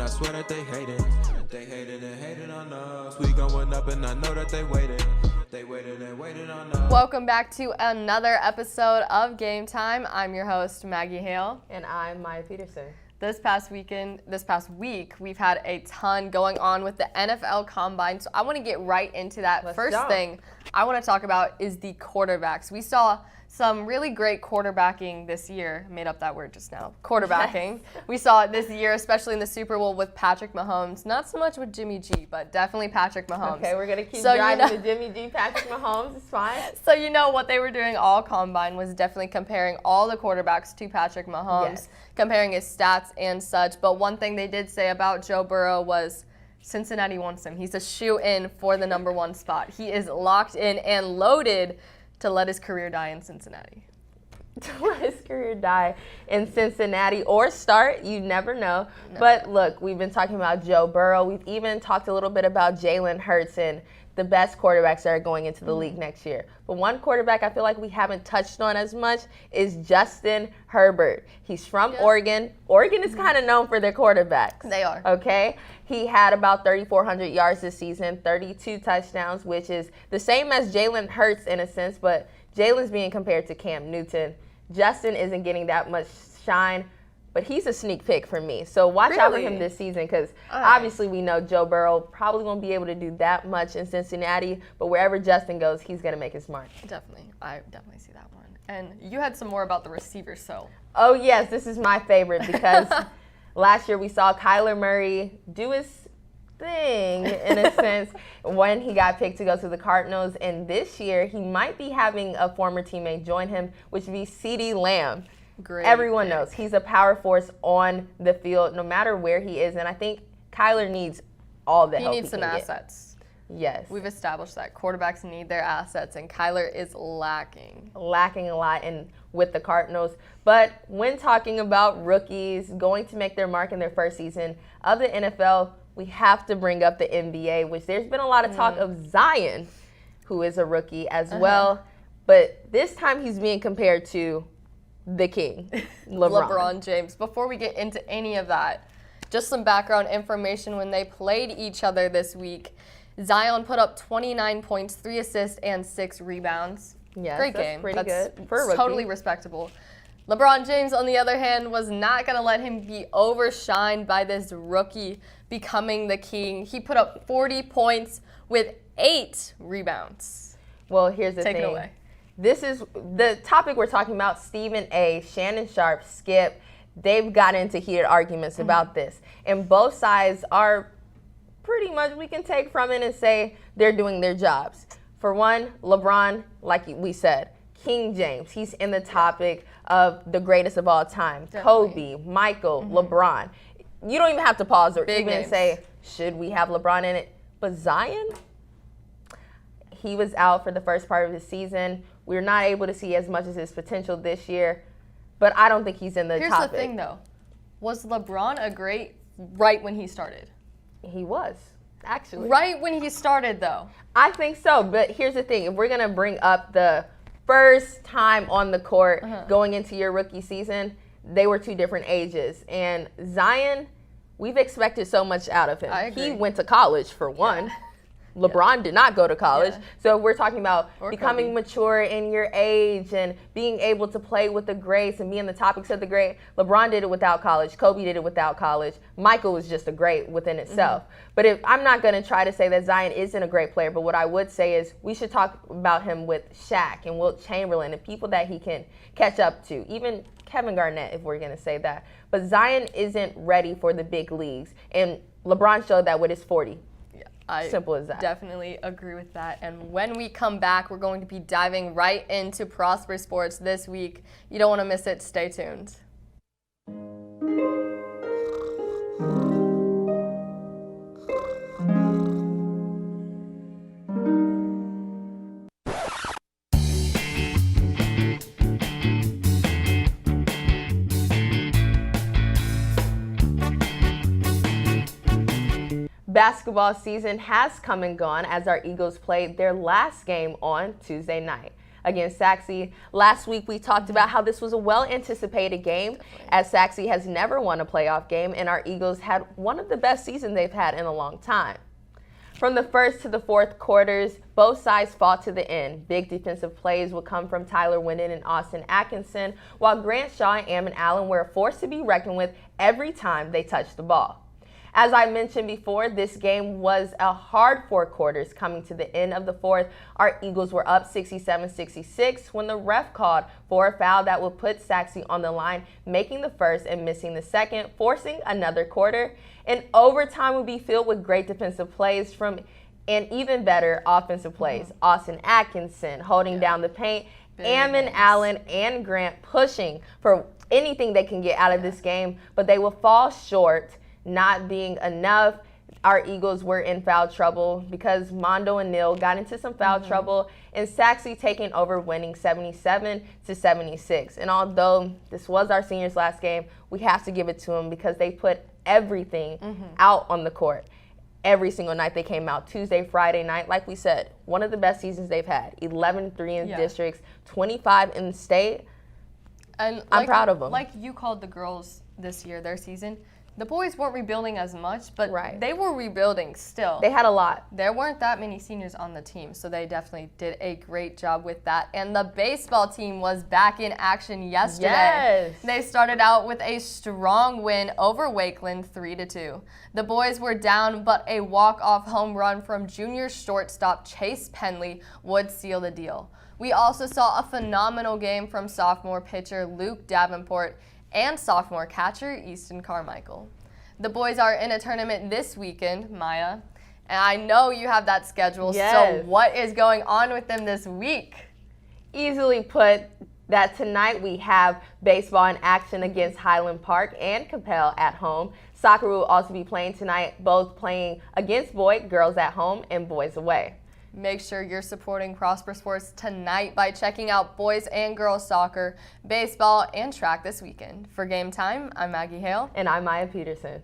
and I swear that they hate it. They hated and hated on us. We going up and I know that they waited. They waited and waited on us. Welcome back to another episode of Game Time. I'm your host, Maggie Hale. And I'm Maya Peterson. This past week, we've had a ton going on with the NFL Combine, so I want to get right into that. First thing I want to talk about is the quarterbacks. We saw some really great quarterbacking this year. I made up that word just now. Quarterbacking. Yes. We saw it this year, especially in the Super Bowl with Patrick Mahomes. Not so much with Jimmy G, but definitely Patrick Mahomes. Okay, we're going to keep driving the Jimmy G, Patrick Mahomes. It's fine. So you know what they were doing all Combine was definitely comparing all the quarterbacks to Patrick Mahomes, comparing his stats and such. But one thing they did say about Joe Burrow was Cincinnati wants him. He's a shoe-in for the number one spot. He is locked in and loaded to let his career die in Cincinnati. To let his career die in Cincinnati or start, you never know. No. But look, we've been talking about Joe Burrow. We've even talked a little bit about Jalen Hurts and the best quarterbacks that are going into the league next year. But one quarterback I feel like we haven't touched on as much is Justin Herbert. He's from Oregon. Oregon is kind of known for their quarterbacks. They are. Okay? He had about 3,400 yards this season, 32 touchdowns, which is the same as Jalen Hurts in a sense, but Jalen's being compared to Cam Newton. Justin isn't getting that much shine, but he's a sneak pick for me. So watch out for him this season because obviously we know Joe Burrow probably won't be able to do that much in Cincinnati, but wherever Justin goes, he's going to make his mark. Definitely. I definitely see that one. And you had some more about the receivers, so. Oh, yes. This is my favorite because last year we saw Kyler Murray do his thing, in a sense, when he got picked to go to the Cardinals. And this year he might be having a former teammate join him, which would be CeeDee Lamb. Great. Everyone knows he's a power force on the field, no matter where he is. And I think Kyler needs all the help he needs some assets. Yes. We've established that quarterbacks need their assets, and Kyler is lacking. Lacking a lot with the Cardinals. But when talking about rookies going to make their mark in their first season of the NFL, we have to bring up the NBA, which there's been a lot of talk of Zion, who is a rookie as well. But this time he's being compared to the king, LeBron James. Before we get into any of that, just some background information. When they played each other this week, Zion put up 29 points, 3 assists, and 6 rebounds. Yes, great that's game. Pretty that's good for a rookie. Totally respectable. LeBron James, on the other hand, was not going to let him be overshined by this rookie becoming the king. He put up 40 points with 8 rebounds. Well, here's the thing. Take it away. This is the topic we're talking about. Stephen A., Shannon Sharp, Skip, they've got into heated arguments about this. And both sides are pretty much, we can take from it and say they're doing their jobs. For one, LeBron, like we said, King James, he's in the topic of the greatest of all time. Definitely. Kobe, Michael, LeBron. You don't even have to pause or Big even names. say, should we have LeBron in it? But Zion, he was out for the first part of the season. We're not able to see as much as his potential this year, but I don't think he's in the topic. Here's the thing, though. Was LeBron a great right when he started? He was, actually. Right when he started, though. I think so, but here's the thing. If we're going to bring up the first time on the court going into your rookie season, they were 2 different ages. And Zion, we've expected so much out of him. I agree. He went to college, for one. LeBron did not go to college. So we're talking about becoming mature in your age and being able to play with the greats and be in the topics of the great. LeBron did it without college. Kobe did it without college. Michael was just a great within itself. But if I'm not going to try to say that Zion isn't a great player, but what I would say is we should talk about him with Shaq and Wilt Chamberlain and people that he can catch up to, even Kevin Garnett, if we're going to say that. But Zion isn't ready for the big leagues. And LeBron showed that with his 40. Simple as that. Definitely agree with that. And when we come back, we're going to be diving right into Prosper Sports this week. You don't want to miss it. Stay tuned. Basketball season has come and gone as our Eagles played their last game on Tuesday night. against Saxe. Last week, we talked about how this was a well-anticipated game, as Saxe has never won a playoff game, and our Eagles had one of the best seasons they've had in a long time. From the first to the fourth quarters, both sides fought to the end. Big defensive plays would come from Tyler Winden and Austin Atkinson, while Grant Shaw and Ammon Allen were a force to be reckoned with every time they touched the ball. As I mentioned before, this game was a hard 4 quarters. Coming to the end of the fourth, our Eagles were up 67-66 when the ref called for a foul that would put Saxe on the line, making the first and missing the second, forcing another quarter. And overtime would be filled with great defensive plays and even better offensive plays. Austin Atkinson holding down the paint, Ammon Allen and Grant pushing for anything they can get out of this game, but they will fall short, not being enough. Our Eagles were in foul trouble because Mondo and Neal got into some foul trouble, and Saxe taking over, winning 77-76. And although this was our seniors' last game, we have to give it to them because they put everything out on the court. Every single night they came out, Tuesday, Friday night. Like we said, one of the best seasons they've had. 11-3 in districts, 25 in the state. And I'm proud of them. Like you called the girls this year, their season, the boys weren't rebuilding as much, but they were rebuilding still. They had a lot. There weren't that many seniors on the team, so they definitely did a great job with that. And the baseball team was back in action yesterday. Yes. They started out with a strong win over Wakeland, 3-2. The boys were down, but a walk-off home run from junior shortstop Chase Penley would seal the deal. We also saw a phenomenal game from sophomore pitcher Luke Davenport and sophomore catcher Easton Carmichael. The boys are in a tournament this weekend, Maya, and I know you have that schedule, so what is going on with them this week? Easily put that tonight we have baseball in action against Highland Park and Capel at home. Soccer will also be playing tonight, both playing against girls at home and boys away. Make sure you're supporting Prosper Sports tonight by checking out boys and girls soccer, baseball, and track this weekend. For Game Time, I'm Maggie Hale. And I'm Maya Peterson.